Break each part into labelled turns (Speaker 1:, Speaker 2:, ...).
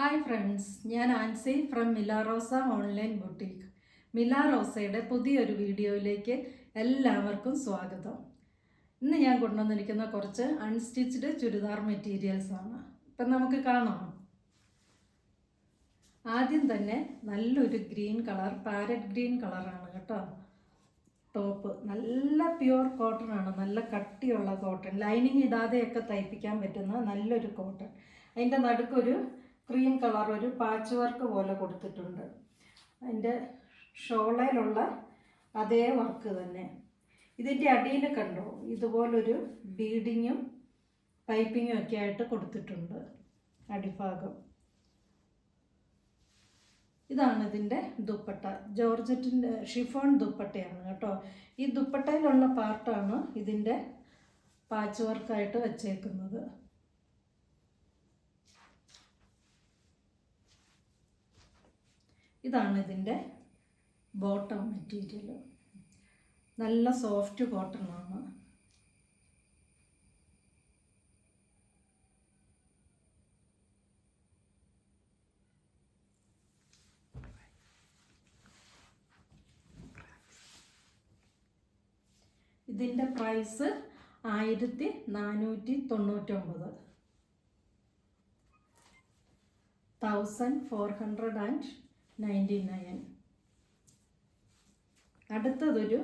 Speaker 1: Hi friends, ഞാൻ Ancy from മിലാറോസ online boutique. മിലാറോസയുടെ പുതിയൊരു വീഡിയോയിലേക്ക് എല്ലാവർക്കും സ്വാഗതം. ഇന്ന് ഞാൻ കൊണ്ടുവന്നിരിക്കുന്ന കുറച്ച് അൺസ്റ്റിച്ച്ഡ് ചുരിദാർ മെറ്റീരിയൽസ് ആണ്. ഇപ്പം നമുക്ക് കാണാം. ആദ്യം തന്നെ നല്ലൊരു ഗ്രീൻ കളർ, പാരറ്റ് ഗ്രീൻ കളറാണ് കേട്ടോ. ടോപ്പ് നല്ല പ്യുവർ കോട്ടൺ ആണ്, നല്ല കട്ടിയുള്ള കോട്ടൺ, ലൈനിങ് ഇടാതെയൊക്കെ തയ്പ്പിക്കാൻ പറ്റുന്ന നല്ലൊരു കോട്ടൺ. അതിൻ്റെ നടുക്കൊരു ക്രീം കളർ ഒരു പാച്ച് വർക്ക് പോലെ കൊടുത്തിട്ടുണ്ട്. അതിൻ്റെ ഷോളയിലുള്ള അതേ വർക്ക് തന്നെ. ഇതിൻ്റെ അടിയിൽ കണ്ടോ, ഇതുപോലൊരു ബീഡിങ്ങും പൈപ്പിങ്ങും ഒക്കെ ആയിട്ട് കൊടുത്തിട്ടുണ്ട് അടിഭാഗം. ഇതാണ് ഇതിൻ്റെ ദുപ്പട്ട. ജോർജറ്റിൻ്റെ ഷിഫോൺ ദുപ്പട്ടയാണ് കേട്ടോ. ഈ ദുപ്പട്ടയിലുള്ള പാർട്ടാണ് ഇതിൻ്റെ പാച്ച് വർക്കായിട്ട് വെച്ചേക്കുന്നത്. ഇതാണ് ഇതിൻ്റെ ബോട്ടം മെറ്റീരിയൽ. നല്ല സോഫ്റ്റ് കോട്ടൺ ആണ്. ഇതിൻ്റെ പ്രൈസ് 1499, 1499. അടുത്തതൊരു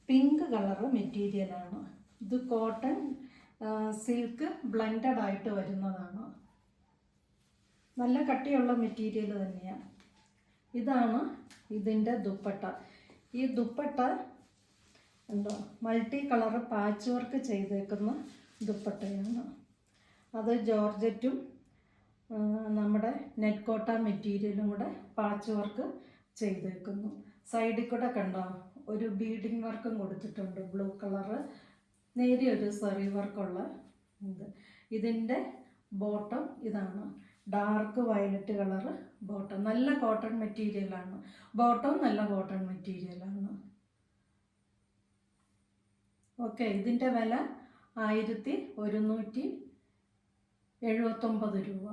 Speaker 1: പിങ്ക് കളറ് മെറ്റീരിയലാണ്. ഇത് കോട്ടൺ സിൽക്ക് ബ്ലെൻഡഡ് ആയിട്ട് വരുന്നതാണ്. നല്ല കട്ടിയുള്ള മെറ്റീരിയൽ തന്നെയാണ്. ഇതാണ് ഇതിൻ്റെ ദുപ്പട്ട. ഈ ദുപ്പട്ട എന്തോ മൾട്ടി കളറ് പാച്ച് വർക്ക് ചെയ്തേക്കുന്ന ദുപ്പട്ടയാണ്. അത് ജോർജറ്റും നമ്മുടെ നെറ്റ് കോട്ട മെറ്റീരിയലും കൂടെ പാച്ച് വർക്ക് ചെയ്തേക്കുന്നു. സൈഡിൽ കൂടെ കണ്ടോ ഒരു ബീഡിങ് വർക്കും കൊടുത്തിട്ടുണ്ട്, ബ്ലൂ കളറ് നേരിയൊരു സെറി വർക്കുള്ള ഇത്. ഇതിൻ്റെ ബോട്ടം ഇതാണ്, ഡാർക്ക് വയലറ്റ് കളറ് ബോട്ടം. നല്ല കോട്ടൺ മെറ്റീരിയലാണ്. ബോട്ടം നല്ല കോട്ടൺ മെറ്റീരിയലാണ്. ഓക്കെ, ഇതിൻ്റെ വില 1179 രൂപ.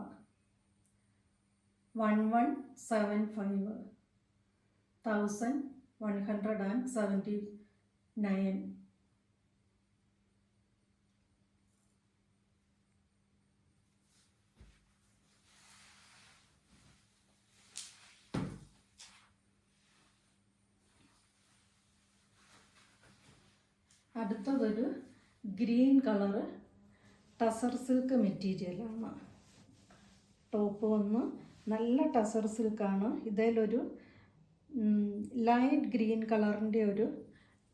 Speaker 1: 1175, 1179. അടുത്തതൊരു ഗ്രീൻ കളറ് ടസർ സിൽക്ക് മെറ്റീരിയലാണ്. ടോപ്പ് വന്ന് നല്ല ടസർ സിൽക്കാണ്. ഇതിലൊരു ലൈറ്റ് ഗ്രീൻ കളറിൻ്റെ ഒരു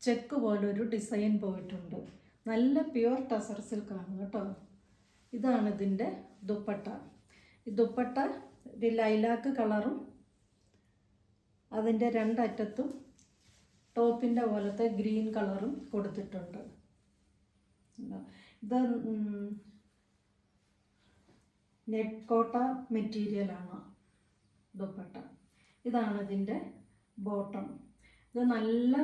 Speaker 1: ചെക്ക് പോലൊരു ഡിസൈൻ പോയിട്ടുണ്ട്. നല്ല പ്യുവർ ടസർ സിൽക്കാണ് കേട്ടോ. ഇതാണ് ഇതിൻ്റെ ദുപ്പട്ട. ഈ ദുപ്പട്ട ഒരു ലൈലാക്ക് കളറും അതിൻ്റെ രണ്ടറ്റത്തും ടോപ്പിൻ്റെ പോലത്തെ ഗ്രീൻ കളറും കൊടുത്തിട്ടുണ്ട്. ഇത് നെറ്റ് കോട്ട മെറ്റീരിയലാണ് ദുപ്പട്ട. ഇതാണ് ഇതിൻ്റെ ബോട്ടം. ഇത് നല്ല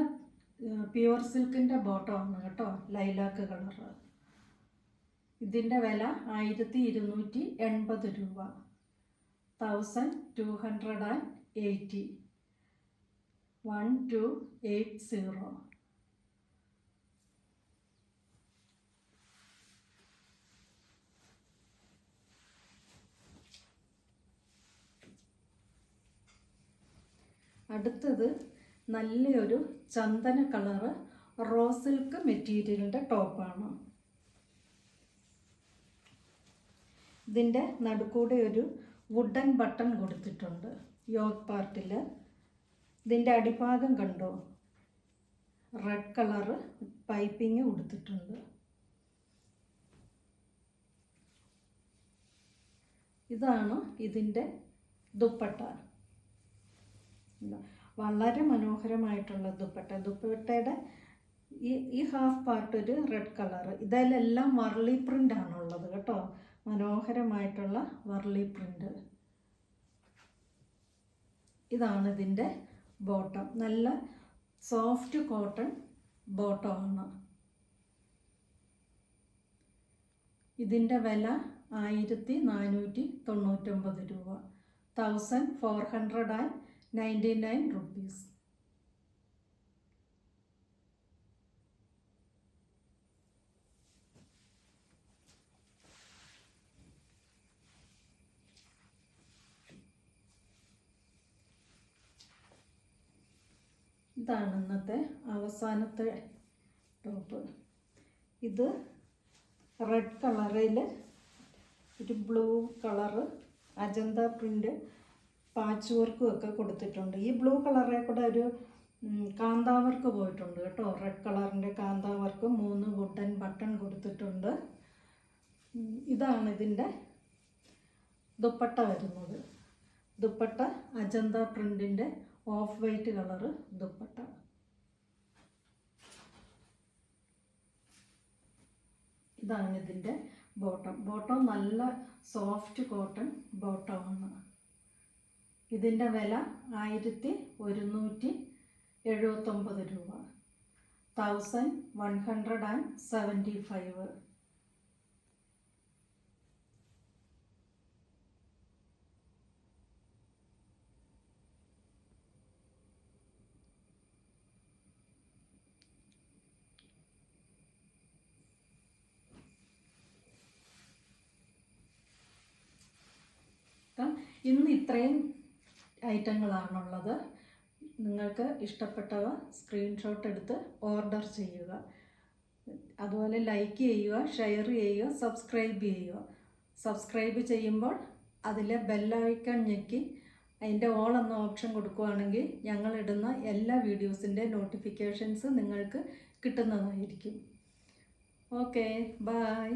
Speaker 1: പ്യുവർ സിൽക്കിൻ്റെ ബോട്ടമാണ് കേട്ടോ, ലൈലാക്ക് കളറ്. ഇതിൻ്റെ വില 1280 രൂപ. 1280, 1280. അടുത്തത് നല്ലൊരു ചന്ദന കളറ് റോ സിൽക്ക് മെറ്റീരിയലിൻ്റെ ടോപ്പാണ്. ഇതിൻ്റെ നടുക്കൂടെ ഒരു വുഡൻ ബട്ടൺ കൊടുത്തിട്ടുണ്ട് യോക്ക് പാർട്ടിൽ. ഇതിൻ്റെ അടിഭാഗം കണ്ടോ, റെഡ് കളറ് പൈപ്പിങ് കൊടുത്തിട്ടുണ്ട്. ഇതാണ് ഇതിൻ്റെ ദുപ്പട്ട. വളരെ മനോഹരമായിട്ടുള്ള ദുപ്പട്ട. ദുപ്പട്ടയുടെ ഈ ഹാഫ് പാർട്ട് ഒരു റെഡ് കളറ്. ഇതിലെല്ലാം വർലി പ്രിൻ്റ് ആണുള്ളത് കേട്ടോ. മനോഹരമായിട്ടുള്ള വർലി പ്രിൻ്റ്. ഇതാണ് ഇതിൻ്റെ ബോട്ടം. നല്ല സോഫ്റ്റ് കോട്ടൺ ബോട്ടമാണ്. ഇതിൻ്റെ വില 1499 രൂപ. 1499 rupees. ഇതാണ് ഇന്നത്തെ അവസാനത്തെ ടോപ്പ്. ഇത് റെഡ് കളറിൽ ഒരു blue colour Ajanta print patch വർക്കും ഒക്കെ കൊടുത്തിട്ടുണ്ട്. ഈ ബ്ലൂ കളറിൽ കൂടെ ഒരു കാന്താവർക്ക് പോയിട്ടുണ്ട് കേട്ടോ. റെഡ് കളറിൻ്റെ കാന്താവർക്ക് 3 വുഡൻ ബട്ടൺ കൊടുത്തിട്ടുണ്ട്. ഇതാണ് ഇതിൻ്റെ ദുപ്പട്ട വരുന്നത്. ദുപ്പട്ട അജന്ത പ്രിൻറ്റിൻ്റെ ഓഫ് വൈറ്റ് കളറ് ദുപ്പട്ട. ഇതാണ് ഇതിൻ്റെ ബോട്ടം. ബോട്ടം നല്ല സോഫ്റ്റ് കോട്ടൺ ബോട്ടമാണ്. ഇതിൻ്റെ വില 1179 രൂപ. 1175. ഇന്ന് ഇത്രയും ഐറ്റങ്ങളാണുള്ളത്. നിങ്ങൾക്ക് ഇഷ്ടപ്പെട്ടവ സ്ക്രീൻഷോട്ട് എടുത്ത് ഓർഡർ ചെയ്യുക. അതുപോലെ ലൈക്ക് ചെയ്യുക, ഷെയർ ചെയ്യുക, സബ്സ്ക്രൈബ് ചെയ്യുക. സബ്സ്ക്രൈബ് ചെയ്യുമ്പോൾ അതിലെ ബെല്ലൈക്കൺ ഞെക്കി അതിൻ്റെ ഓൾ എന്ന ഓപ്ഷൻ കൊടുക്കുകയാണെങ്കിൽ ഞങ്ങളിടുന്ന എല്ലാ വീഡിയോസിൻ്റെ നോട്ടിഫിക്കേഷൻസ് നിങ്ങൾക്ക് കിട്ടുന്നതായിരിക്കും. Okay, by.